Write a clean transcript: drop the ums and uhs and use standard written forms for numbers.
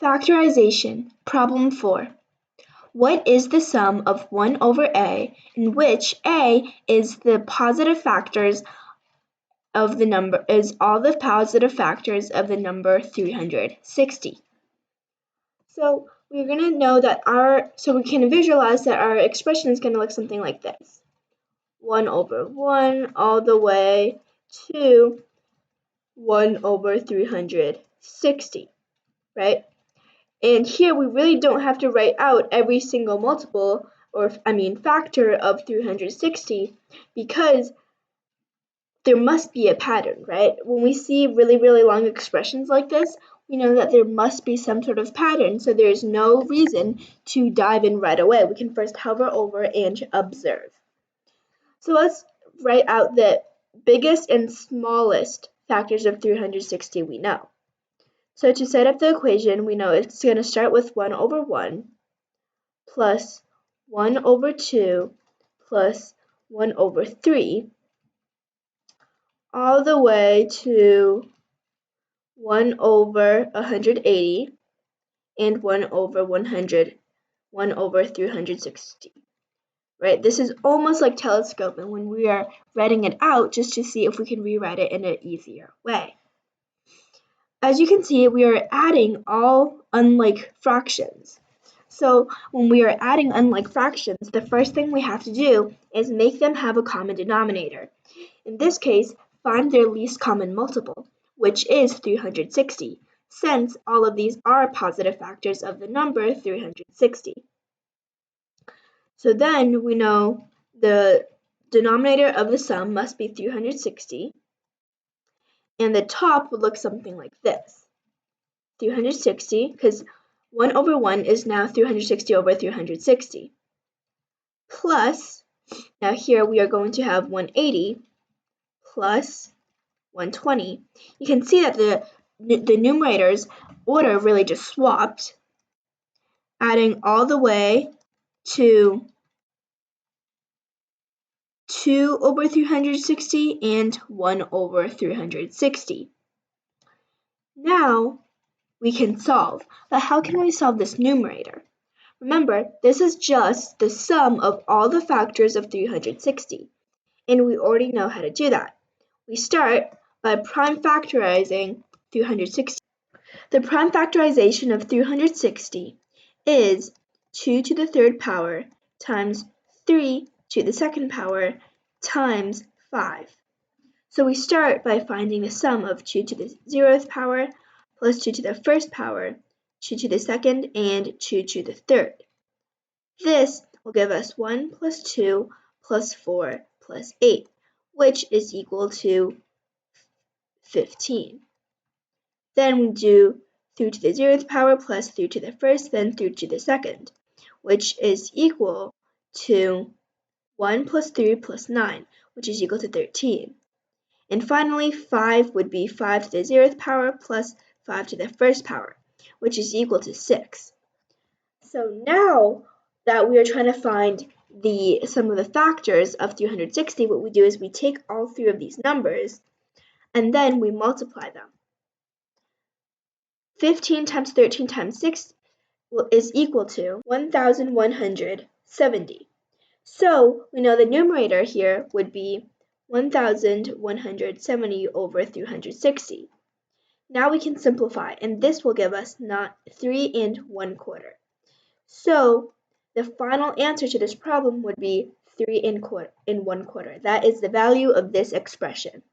Factorization, Problem 4. What is the sum of 1 over a, in which a is the positive factors of the number is all the positive factors of the number 360? So we're going to know that we can visualize that our expression is going to look something like this. 1 over 1 all the way to 1 over 360, right? And here we really don't have to write out every single multiple, factor of 360, because there must be a pattern, right? When we see really, really long expressions like this, we know that there must be some sort of pattern, so there's no reason to dive in right away. We can first hover over and observe. So let's write out the biggest and smallest factors of 360 we know. So to set up the equation, we know it's going to start with 1 over 1 plus 1 over 2 plus 1 over 3 all the way to 1 over 180 and 1 over 100, 1 over 360. Right? This is almost like telescoping when we are writing it out just to see if we can rewrite it in an easier way. As you can see, we are adding all unlike fractions. So when we are adding unlike fractions, the first thing we have to do is make them have a common denominator. In this case, find their least common multiple, which is 360, since all of these are positive factors of the number 360. So then we know the denominator of the sum must be 360, and the top would look something like this. 360, because 1 over 1 is now 360 over 360, plus, now here we are going to have 180 plus 120. You can see that the numerator's order really just swapped, adding all the way to 2 over 360 and 1 over 360. Now we can solve, but how can we solve this numerator? Remember, this is just the sum of all the factors of 360, and we already know how to do that. We start by prime factorizing 360. The prime factorization of 360 is 2 to the third power times 3 to the second power times 5. So we start by finding the sum of 2 to the 0th power plus 2 to the first power, 2 to the second, and 2 to the third. This will give us 1 plus 2 plus 4 plus 8, which is equal to 15. Then we do 3 to the 0th power plus 3 to the first, then 3 to the second, which is equal to 1 plus 3 plus 9, which is equal to 13. And finally, 5 would be 5 to the 0th power plus 5 to the first power, which is equal to 6. So now that we are trying to find the sum of the factors of 360, what we do is we take all three of these numbers and then we multiply them. 15 times 13 times 6 is equal to 1,170. So we know the numerator here would be 1,170 over 360. Now we can simplify, and this will give us not 3 1/4. So the final answer to this problem would be 3 1/4. That is the value of this expression.